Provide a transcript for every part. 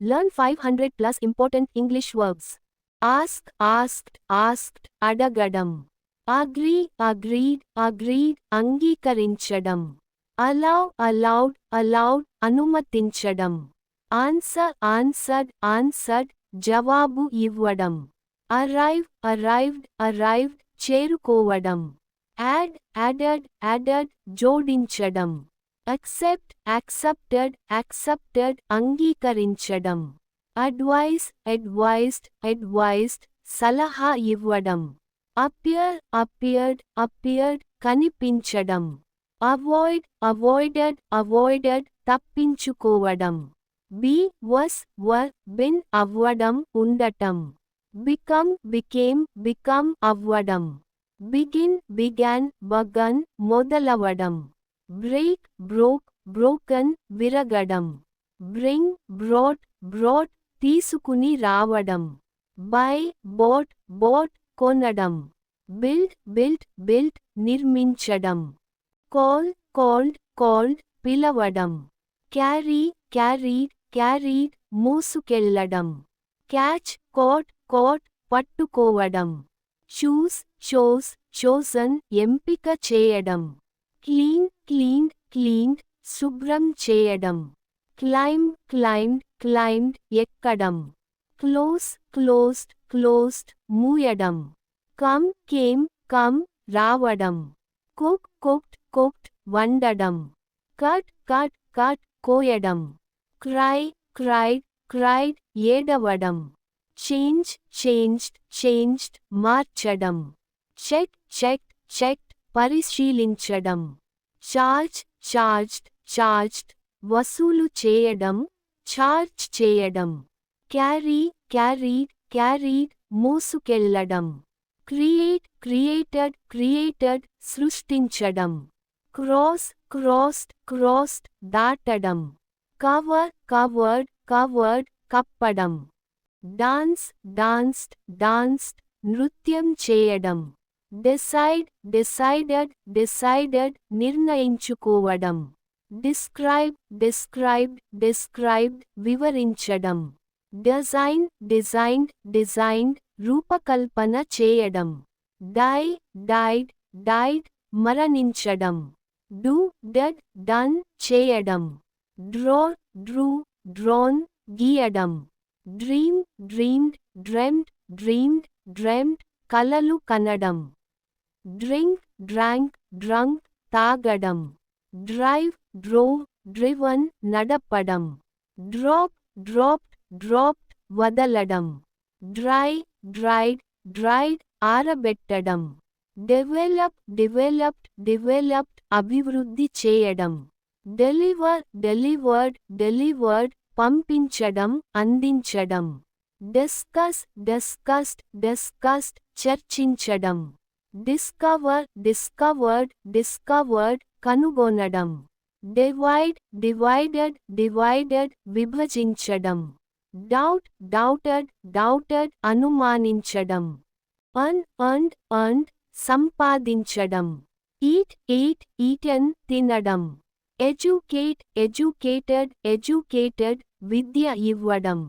Learn 500 plus important English verbs. Ask, asked, asked, అడగడం. Agree, agreed, agreed, అంగీకరించడం. Allow, allowed, allowed, అనుమతించడం. Answer, answered, answered, జవాబు ఇవ్వడం. Arrive, arrived, arrived, చేరుకోవడం. Add, added, added, జోడించడం. Accept, accepted, accepted, అంగీకరించడం. Advise, advised, advised, సలహా ఇవ్వడం. Appear, appeared, appeared, కనిపించడం. Avoid, avoided, avoided, తప్పించుకోవడం. Be, was, were, been, అవ్వడం, ఉండటం. Become, became, become, అవ్వడం. Begin, began, begun, మొదలవడం. Break, broke, broken, విరగడం. Bring, brought, brought, తీసుకుని రావడం. Buy, bought, bought, కొనడం. Build, built, built, నిర్మించడం. Call, called, called, పిలవడం. Carry, carried, carried, మోసుకెళ్లడం. Catch, caught, caught, పట్టుకోవడం. Choose, chose, chosen, ఎంపిక చేయడం. Clean, cleaned, cleaned, శుభ్రం చేయడం. Climb, climbed, climbed, ఎక్కడం. Close, closed, closed, మూయడం. Come, came, come, రావడం. Cook, cooked, cooked, వండడం. Cut, cut, cut, కోయడం. Cry, cried, cried, ఏడవడం. Change, changed, changed, మార్చడం. Check, checked, checked, పరిశీలించడం. Charge, charged, charged, వసూలు చేయడం, ఛార్జ్ చేయడం. Carry, carried, carried, మోసుకెళ్లడం. Create, created, created, సృష్టించడం. Cross, crossed, crossed, దాటడం. Cover, covered, covered, కప్పడం. Dance, danced, danced, నృత్యం చేయడం. Decide, decided, decided, నిర్ణయించుకోవడం. Describe, described, described, వివరించడం. Design, designed, designed, రూపకల్పన చేయడం. Die, died, died, మరణించడం. Do, did, done, చేయడం. Draw, drew, drawn, గీయడం. Dream, dreamed, dreamt, dreamed, dreamt, కలలు కనడం. Drink, drank, drunk, తాగడం. Drive, drove, driven, నడపడం. Drop, dropped, dropped, వదలడం. Dry, dried, dried, ఆరబెట్టడం. Develop, developed, developed, అభివృద్ధి చేయడం. Deliver, delivered, delivered, పంపించడం, అందించడం. Discuss, discussed, discussed, చర్చించడం. Discover, discovered, discovered, కనుగొనడం. Divide, divided, divided, విభజించడం. Doubt, doubted, doubted, అనుమానించడం. Earn, earned, earned, సంపాదించడం. Eat, ate, eaten, తినడం. Educate, educated, educated, విద్య ఇవ్వడం.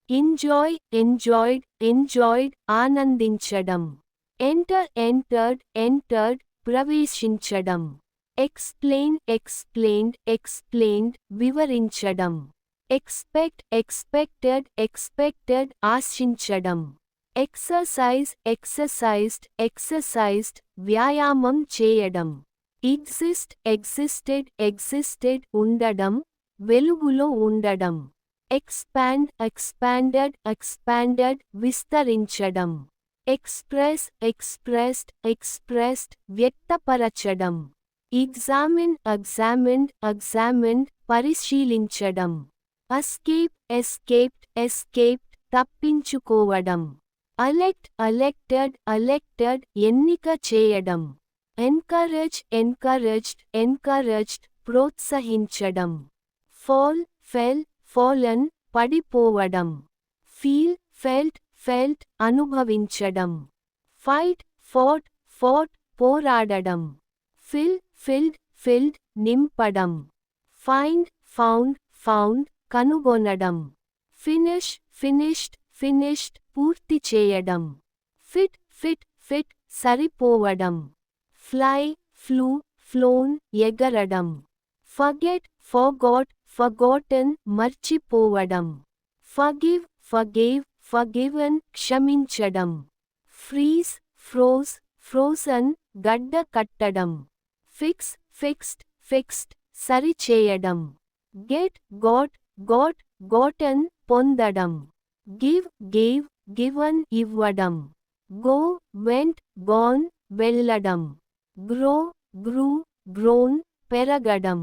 Enjoy, enjoyed, enjoyed, ఆనందించడం. Enter, entered, entered, ప్రవేశించడం. Explain, explained, explained, వివరించడం. Expect, expected, expected, ఆశించడం. Exercise, exercised, exercised, వ్యాయామం చేయడం. Exist, existed, existed, ఉండడం, వెలుగులో ఉండడం. Expand, expanded, expanded, విస్తరించడం. Express, expressed, expressed, వ్యక్తపరచడం. Examine, examined, examined, పరిశీలించడం. Escape, escaped, escaped, తప్పించుకోవడం. Elect, elected, elected, ఎన్నిక చేయడం. Encourage, encouraged, encouraged, ప్రోత్సహించడం. Fall, fell, fallen, పడిపోవడం. Feel, felt, felt, అనుభవించడం. Fight, fought, fought, పోరాడడం. Fill, filled, filled, నింపడం. Find, found, found, కనుగొనడం. ఫినిష్ ఫినిష్డ్ ఫినిష్డ్ పూర్తి చేయడం. ఫిట్ ఫిట్ ఫిట్ సరిపోవడం. ఫ్లై ఫ్లూ ఫ్లోన్ ఎగరడం. ఫర్గెట్ ఫర్గాట్ ఫర్గాటన్ మర్చిపోవడం. ఫర్గివ్ ఫర్గేవ్ ఫర్గివెన్ క్షమించడం. ఫ్రీజ్ ఫ్రోజ్ ఫ్రోజన్ గడ్డ కట్టడం. ఫిక్స్ ఫిక్స్డ్ ఫిక్స్డ్ సరిచేయడం. గెట్ గాట్ గాట్ గాటన్ పొందడం. గివ్ గేవ్ గివన్ ఇవ్వడం. గో వెంట్ గాన్ వెళ్ళడం. గ్రో గ్రూ గ్రోన్ పెరగడం.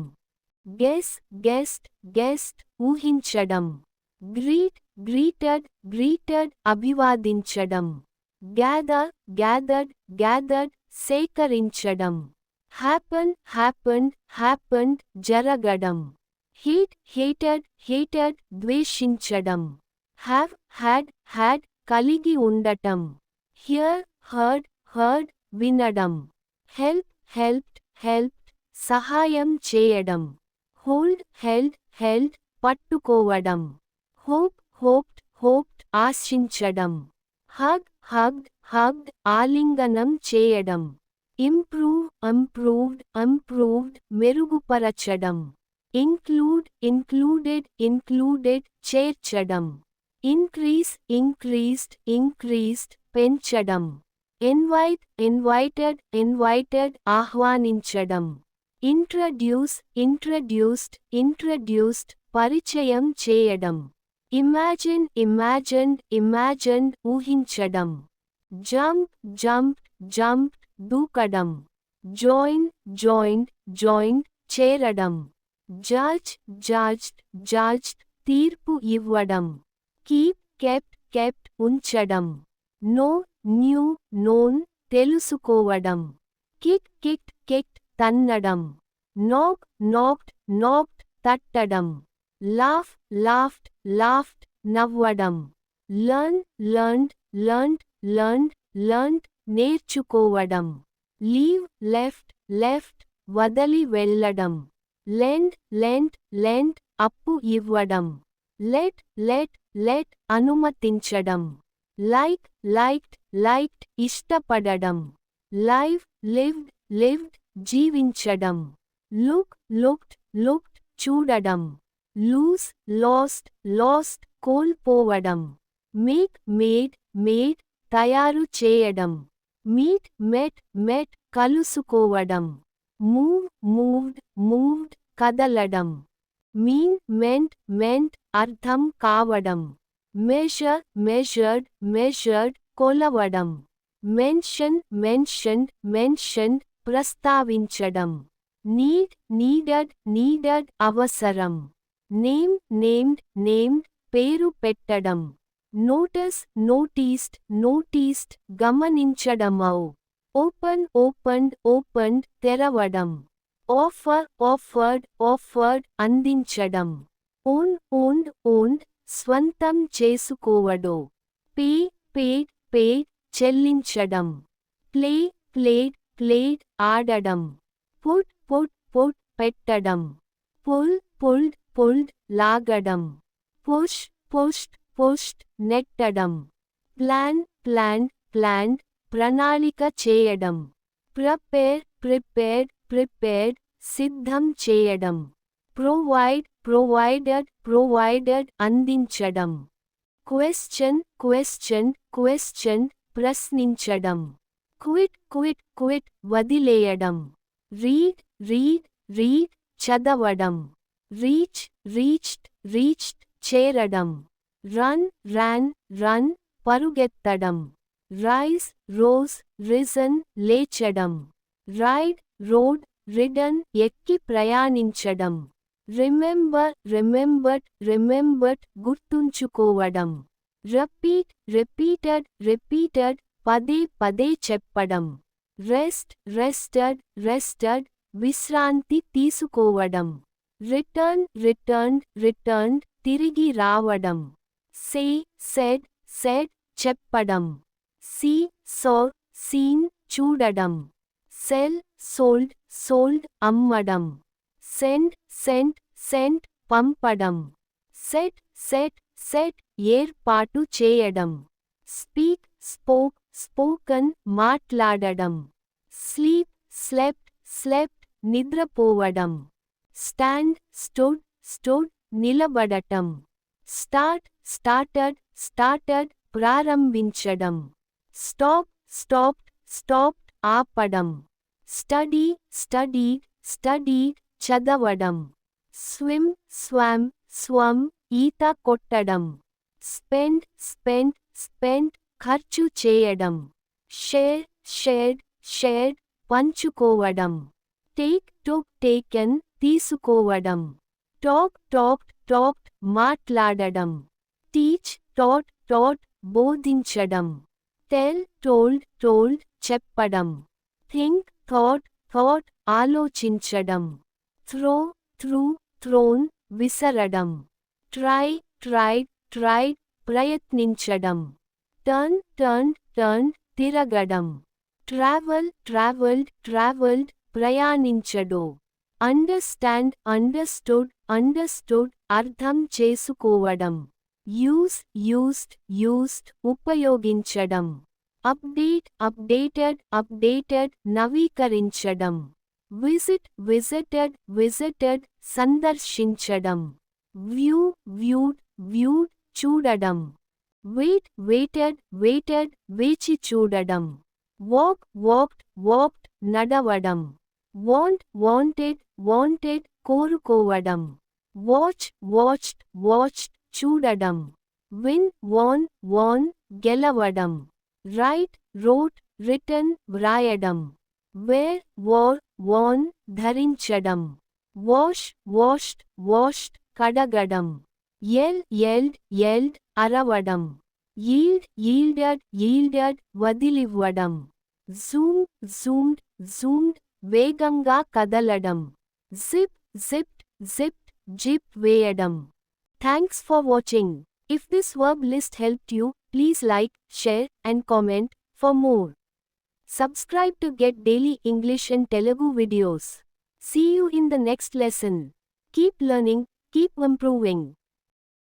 గెస్ గెస్ట్ గెస్ట్ ఊహించడం. గ్రీట్ గ్రీటెడ్ గ్రీటెడ్ అభివాదించడం. గ్యాదర్ గ్యాదర్డ్ గ్యాదర్డ్ సేకరించడం. హ్యాపన్ హ్యాపెండ్ హ్యాపెండ్ జరగడం. హేట్ హేటెడ్ హేటెడ్ ద్వేషించడం. హ్యావ్ హ్యాడ్ హ్యాడ్ కలిగి ఉండటం. హియర్ హర్డ్ హర్డ్ వినడం. హెల్ప్ హెల్ప్డ్ హెల్ప్డ్ సహాయం చేయడం. హోల్డ్ హెల్డ్ హెల్డ్ పట్టుకోవడం. హోప్ హోప్డ్ హోప్డ్ ఆశించడం. హగ్ హగ్డ్ హగ్డ్ ఆలింగనం చేయడం. ఇంప్రూవ్ ఇంప్రూవ్డ్ ఇంప్రూవ్డ్ మెరుగుపరచడం. ఇంక్లూడ్ ఇంక్లూడెడ్ ఇంక్లూడెడ్ చేర్చడం. ఇంక్రీజ్ ఇంక్రీజ్డ్ ఇంక్రీజ్డ్ పెంచడం. ఇన్వైట్ ఇన్వైటెడ్ ఇన్వైటెడ్ ఆహ్వానించడం. ఇంట్రడ్యూస్ ఇంట్రడ్యూస్డ్ ఇంట్రడ్యూస్డ్ పరిచయం చేయడం. ఇమాజిన్ ఇమాజిన్డ్ ఇమాజిన్డ్ ఊహించడం. జంప్ జంప్డ్ జంప్డ్ దూకడం. జాయిన్ జాయిన్డ్ జాయిన్డ్ చేరడం. జడ్జ్ జడ్జ్డ్ జడ్జ్డ్ తీర్పు ఇవ్వడం. కీప్ కెప్ట్ కెప్ట్ ఉంచడం. నో న్యూ నోన్ తెలుసుకోవడం. కిక్ కిక్డ్ కిక్డ్ తన్నడం. నాక్ నాక్డ్ నాక్డ్ తట్టడం. లాఫ్ లాఫ్డ్ లాఫ్డ్ నవ్వడం. Learn learned learned learned learned నేర్చుకోవడం. లీవ్ లెఫ్ట్ లెఫ్ట్ వదలి వెళ్ళడం. లెండ్ లెండ్ లెండ్ అప్పు ఇవ్వడం. లెట్ లెట్ లెట్ అనుమతించడం. లైక్ లైక్డ్ లైక్డ్ ఇష్టపడడం. లైవ్ లివ్డ్ లివ్డ్ జీవించడం. లుక్ లుక్డ్ లుక్డ్ చూడడం. లూస్ లాస్ట్ లాస్ట్ కోల్పోవడం. మేక్ మేడ్ మేడ్ తయారు చేయడం. మీట్ మెట్ మెట్ కలుసుకోవడం. మూవ్ మూవ్డ్ మూవ్డ్ కదలడం. మీన్ మెంట్ మెంట్ అర్థం కావడం. మెజర్ మెజర్డ్ మెజర్డ్ కొలవడం. మెన్షన్ మెన్షన్డ్ మెన్షన్డ్ ప్రస్తావించడం. నీడ్ నీడెడ్ నీడెడ్ అవసరం. నేమ్ నేమ్డ్ నేమ్డ్ పేరు పెట్టడం. నోటీస్ నోటీస్డ్ నోటీస్డ్ గమనించడమౌ. ఓపెన్ ఓపెన్డ్ ఓపెన్డ్ తెరవడం. ఆఫర్ ఆఫర్డ్ ఆఫర్డ్ అందించడం. ఓన్ ఓన్డ్ ఓన్డ్ స్వంతం చేసుకోవడో. పే పేడ్ పేడ్ చెల్లించడం. ప్లే ప్లేడ్ ప్లేడ్ ఆడడం. పుట్ పుట్ పుట్ పెట్టడం. పుల్ పుల్డ్ పుల్డ్ లాగడం. పుష్ పుష్డ్ పుష్డ్ నెట్టడం. ప్లాన్ ప్లాన్డ్ ప్లాన్డ్ ప్రణాళిక చేయడం. ప్రిపేర్ ప్రిపేర్డ్ ప్రిపేర్డ్ సిద్ధం చేయడం. ప్రొవైడ్ ప్రొవైడెడ్ ప్రొవైడెడ్ అందించడం. క్వశ్చన్ క్వశ్చన్డ్ క్వశ్చన్డ్ ప్రశ్నించడం. క్విట్ క్విట్ క్విట్ వదిలేయడం. రీడ్ రీడ్ రీడ్ చదవడం. రీచ్ రీచ్డ్ రీచ్డ్ చేరడం. రన్ ర్యాన్ రన్ పరుగెత్తడం. రైజ్ రోజ్ రిజన్ లేచడం. రైడ్ రోడ్ రిడన్ ఎక్కి ప్రయాణించడం. రిమెంబర్ రిమెంబర్డ్ రిమెంబర్డ్ గుర్తుంచుకోవడం. రిపీట్ రిపీటెడ్ రిపీటెడ్ పదే పదే చెప్పడం. రెస్ట్ రెస్టెడ్ రెస్టెడ్ విశ్రాంతి తీసుకోవడం. రిటర్న్ రిటర్న్డ్ రిటర్న్డ్ తిరిగి రావడం. సే సెడ్ సెడ్ చెప్పడం. సీ సో సీన్ చూడడం. సెల్ సోల్డ్ సోల్డ్ అమ్మడం. సెండ్ సెంట్ సెంట్ పంపడం. సెట్ సెట్ సెట్ ఏర్పాటు చేయడం. స్పీక్ స్పోక్ స్పోకన్ మాట్లాడడం. స్లీప్ స్లెప్ట్ స్లెప్ట్ నిద్రపోవడం. స్టాండ్ స్టూడ్ స్టూడ్ నిలబడటం. స్టార్ట్ స్టార్టెడ్ స్టార్టెడ్ ప్రారంభించడం. స్టాప్ స్టాప్డ్ స్టాప్డ్ ఆపడం. స్టడీ స్టడీడ్ స్టడీడ్ చదవడం. స్విమ్ స్వామ్ స్వమ్ ఈత కొట్టడం. స్పెండ్ స్పెండ్ స్పెండ్ ఖర్చు చేయడం. షేర్ షేర్డ్ షేర్డ్ పంచుకోవడం. టేక్ టుక్ టేకెన్ తీసుకోవడం. టాక్ టాక్డ్ టాక్డ్ మాట్లాడడం. టీచ్ టాట్ టాట్ బోధించడం. టెల్ టోల్డ్ టోల్డ్ చెప్పడం. థింక్ థాట్ థాట్ ఆలోచించడం. త్రో త్రూ థ్రోన్ విసరడం. ట్రై ట్రైడ్ ట్రైడ్ ప్రయత్నించడం. టర్న్ టర్న్ టర్న్ తిరగడం. ట్రావెల్ ట్రావెల్డ్ ట్రావెల్డ్ ప్రయాణించడు. అండర్స్టాండ్ అండర్స్టూడ్ అండర్స్టూడ్ అర్థం చేసుకోవడం. యూస్ యూస్డ్ యూస్డ్ ఉపయోగించడం. అప్డేట్ అప్డేటెడ్ అప్డేటెడ్ నవీకరించడం. విజిట్ విజిటెడ్ విజిటెడ్ సందర్శించడం. వ్యూ వ్యూడ్ వ్యూడ్ చూడడం. వెయిట్ వెయిటెడ్ వెయిటెడ్ వేచి చూడడం. వాక్ వాక్డ్ వాక్డ్ నడవడం. వాంట్ వాంటెడ్ వాంటెడ్ కోరుకోవడం. వాచ్ వాచ్డ్ వాచ్డ్ చూడడం. విన్ వాన్ వాన్ గెలవడం. రైట్ రోట్ రిటన్ వ్రాయడం. వేర్ వోర్ వాన్ ధరించడం. వాష్ వాష్డ్ వాష్డ్ కడగడం. ఎల్ ఎల్డ్ ఎల్డ్ అరవడం. ఈల్డ్ ఈల్డెడ్ ఈల్డెడ్ వదిలివ్వడం. జూమ్ జూమ్డ్ జూమ్డ్ వేగంగా కదలడం. జిప్ జిప్డ్ జిప్డ్ జిప్ వేయడం. Thanks for watching. If this verb list helped you, please like, share, and comment for more. Subscribe to get daily English and Telugu videos. See you in the next lesson. Keep learning, keep improving.